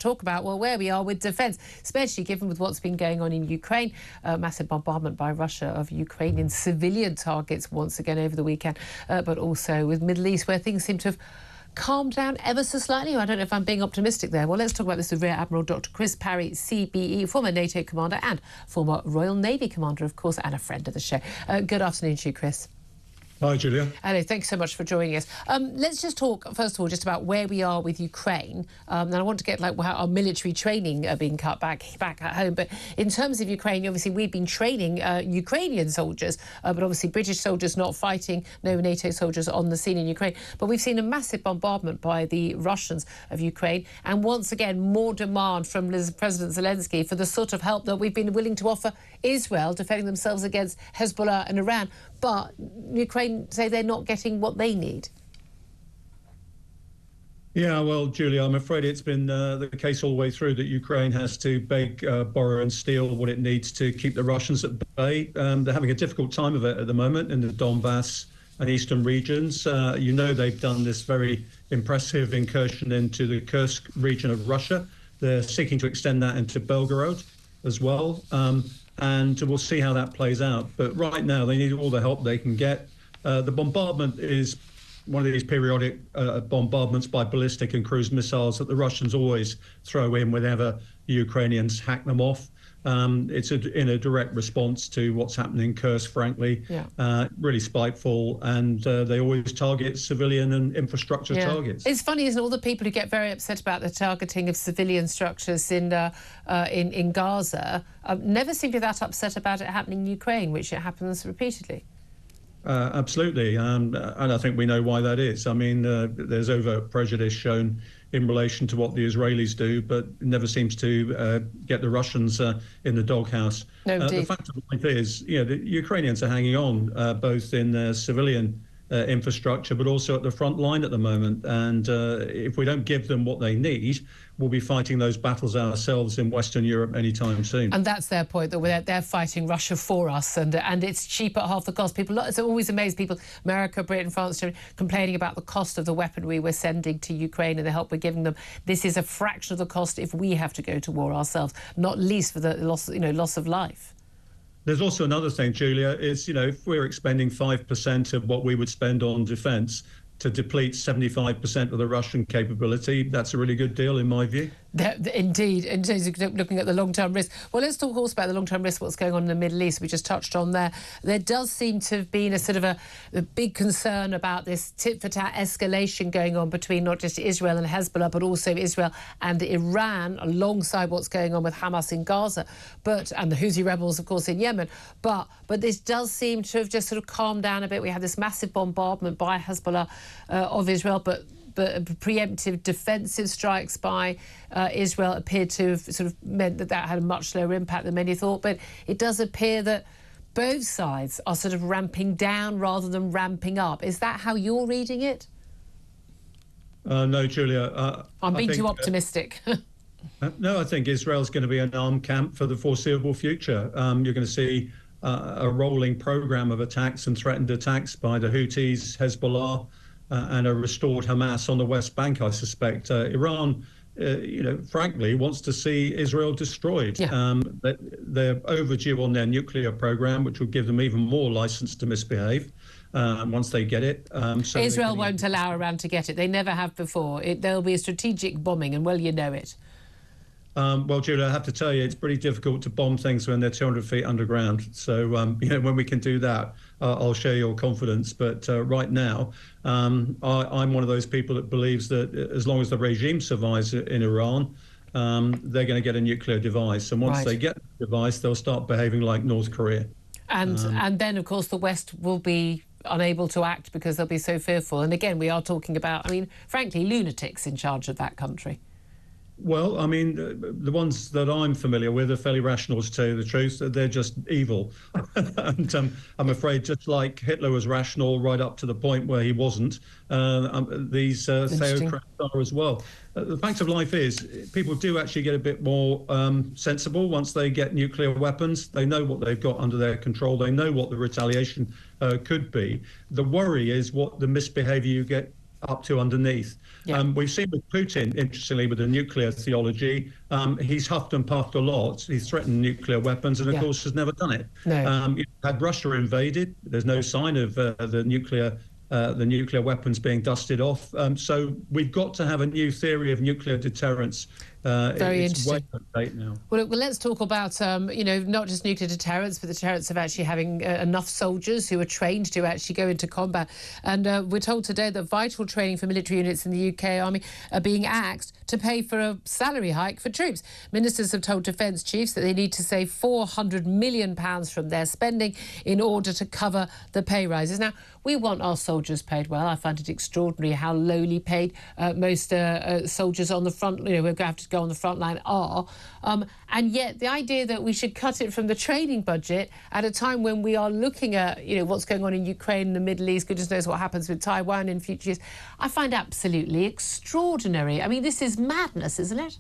talk about, well, where we are with defence, especially given with what's been going on in Ukraine. Massive bombardment by Russia of Ukrainian civilian targets once again over the weekend, but also with Middle East, where things seem to have calmed down ever so slightly. I don't know if I'm being optimistic there. Well, let's talk about this with Rear Admiral Dr. Chris Parry, CBE, former NATO commander and former Royal Navy commander, of course, and a friend of the show. Good afternoon to you, Chris. Hi, Julia. Hello, thanks so much for joining us. Let's just talk, first of all, just about where we are with Ukraine. And I want to get how our military training being cut back at home. But in terms of Ukraine, obviously, we've been training Ukrainian soldiers, but obviously British soldiers not fighting, no NATO soldiers on the scene in Ukraine. But we've seen a massive bombardment by the Russians of Ukraine. And once again, more demand from President Zelensky for the sort of help that we've been willing to offer Israel, defending themselves against Hezbollah and Iran. But Ukraine say they're not getting what they need. Yeah, well, Julia, I'm afraid it's been the case all the way through that Ukraine has to beg, borrow and steal what it needs to keep the Russians at bay. They're having a difficult time of it at the moment in the Donbass and eastern regions. You know, they've done this very impressive incursion into the Kursk region of Russia. They're seeking to extend that into Belgorod as well. And we'll see how that plays out. But right now, they need all the help they can get. The bombardment is one of these periodic bombardments by ballistic and cruise missiles that the Russians always throw in whenever the Ukrainians hack them off. It's in a direct response to what's happening in Kursk, frankly. Yeah. Really spiteful, and they always target civilian and infrastructure targets. It's funny, isn't it? All the people who get very upset about the targeting of civilian structures in Gaza never seem to be that upset about it happening in Ukraine, which it happens repeatedly. Absolutely, and I think we know why that is. I mean, there's overt prejudice shown in relation to what the Israelis do, but it never seems to get the Russians in the doghouse. No, the fact of life is, the Ukrainians are hanging on both in their civilian infrastructure, but also at the front line at the moment. And if we don't give them what they need, we'll be fighting those battles ourselves in Western Europe anytime soon. And that's their point, that they're fighting Russia for us, and it's cheap at half the cost. It's always amazed people, America, Britain, France, complaining about the cost of the weaponry we're sending to Ukraine and the help we're giving them. This is a fraction of the cost if we have to go to war ourselves, not least for the loss of life. There's also another thing, Julia, is, if we're expending 5% of what we would spend on defence to deplete 75% of the Russian capability, that's a really good deal in my view. Indeed, in terms of looking at the long-term risk. Well, let's talk also about the long-term risk, what's going on in the Middle East. We just touched on there. There does seem to have been a sort of a big concern about this tit-for-tat escalation going on between not just Israel and Hezbollah, but also Israel and Iran, alongside what's going on with Hamas in Gaza, and the Houthi rebels, of course, in Yemen. But this does seem to have just sort of calmed down a bit. We had this massive bombardment by Hezbollah of Israel, but preemptive defensive strikes by Israel appeared to have sort of meant that had a much lower impact than many thought. But it does appear that both sides are sort of ramping down rather than ramping up. Is that how you're reading it? No, Julia. I'm being too optimistic. No, I think Israel's going to be an armed camp for the foreseeable future. You're going to see a rolling program of attacks and threatened attacks by the Houthis, Hezbollah, and a restored Hamas on the West Bank, I suspect. Iran, frankly, wants to see Israel destroyed. Yeah. They're overdue on their nuclear program, which will give them even more license to misbehave once they get it. So Israel won't allow Iran to get it. They never have before. There'll be a strategic bombing, and well, you know it. Well, Julia, I have to tell you, it's pretty difficult to bomb things when they're 200 feet underground. So, when we can do that, I'll share your confidence. But right now, I'm one of those people that believes that as long as the regime survives in Iran, they're going to get a nuclear device. And once they get the device, they'll start behaving like North Korea. And then, of course, the West will be unable to act because they'll be so fearful. And again, we are talking about, frankly, lunatics in charge of that country. Well, the ones that I'm familiar with are fairly rational, to tell you the truth. They're just evil. And I'm afraid, just like Hitler was rational right up to the point where he wasn't, these theocrats are as well. The fact of life is, people do actually get a bit more sensible once they get nuclear weapons. They know what they've got under their control. They know what the retaliation could be. The worry is what the misbehaviour you get up to underneath. Yeah. We've seen with Putin, interestingly, with the nuclear theology, he's huffed and puffed a lot. He's threatened nuclear weapons and, of course, has never done it. No. Had Russia invaded, there's no sign of the nuclear weapons being dusted off. So we've got to have a new theory of nuclear deterrence. Very it's interesting. way out of date now. Well, let's talk about, not just nuclear deterrence, but the deterrence of actually having enough soldiers who are trained to actually go into combat. And we're told today that vital training for military units in the UK Army are being axed to pay for a salary hike for troops. Ministers have told defence chiefs that they need to save £400 million from their spending in order to cover the pay rises. Now, we want our soldiers paid well. I find it extraordinary how lowly paid most soldiers on the front, who have to go on the front line are. And yet the idea that we should cut it from the training budget at a time when we are looking at, what's going on in Ukraine and the Middle East, goodness knows what happens with Taiwan in future years, I find absolutely extraordinary. I mean, this is madness, isn't it?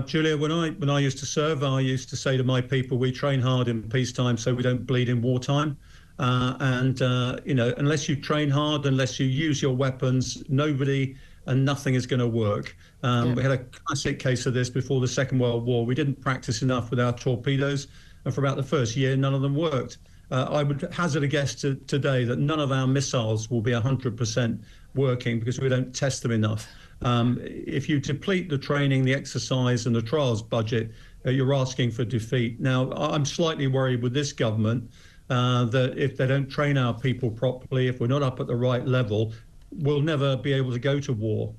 Julia, when I used to serve, I used to say to my people, we train hard in peacetime so we don't bleed in wartime. Unless you train hard, unless you use your weapons, nobody and nothing is going to work. We had a classic case of this before the Second World War. We didn't practice enough with our torpedoes, and for about the first year, none of them worked. I would hazard a guess today that none of our missiles will be 100% working because we don't test them enough. If you deplete the training, the exercise and the trials budget, you're asking for defeat. Now, I'm slightly worried with this government that if they don't train our people properly, if we're not up at the right level, we'll never be able to go to war.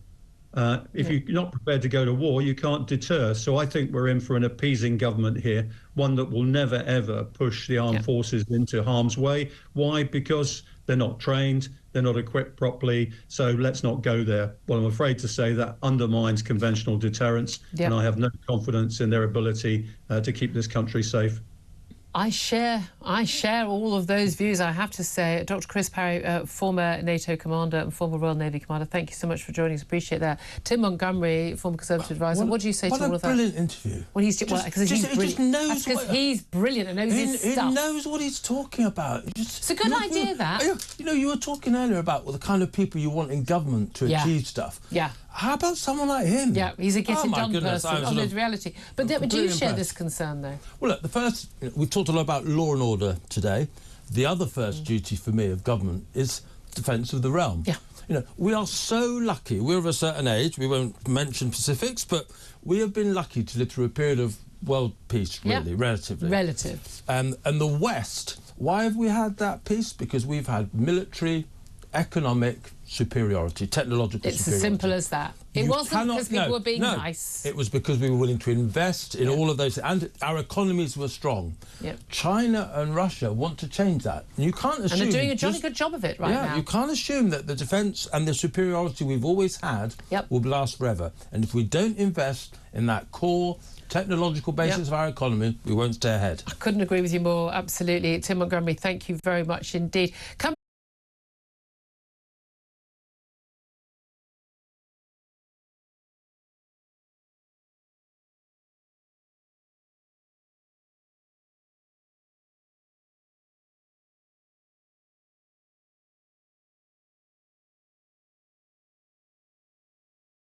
If you're not prepared to go to war, you can't deter. So I think we're in for an appeasing government here, one that will never, ever push the armed forces into harm's way. Why? Because they're not trained, they're not equipped properly. So let's not go there. Well, I'm afraid to say that undermines conventional deterrence, and I have no confidence in their ability to keep this country safe. I share all of those views, I have to say. Dr. Chris Parry, former NATO commander and former Royal Navy commander, thank you so much for joining us. Appreciate that. Tim Montgomery, former Conservative advisor. What do you say to all of that? What a brilliant interview. Well, he's because he's brilliant. Because he's brilliant and knows his stuff. He knows what he's talking about. It's a good idea, that. You were talking earlier about the kind of people you want in government to achieve stuff. Yeah. How about someone like him? Yeah, he's a get-it-done person on his reality. But do you share this concern, though? Well, look, we've talked a lot about law and order today. The other first duty for me of government is defence of the realm. Yeah. We are so lucky. We're of a certain age. We won't mention specifics, but we have been lucky to live through a period of world peace, really, relatively. Relative. And the West, why have we had that peace? Because we've had military, economic superiority, technological superiority. It's as simple as that. It wasn't because people were being nice. It was because we were willing to invest in all of those, and our economies were strong. China and Russia want to change that. And you can't assume... And they're doing a jolly good job of it now. Yeah, you can't assume that the defence and the superiority we've always had will last forever. And if we don't invest in that core technological basis of our economy, we won't stay ahead. I couldn't agree with you more, absolutely. Tim Montgomery, thank you very much indeed. Coming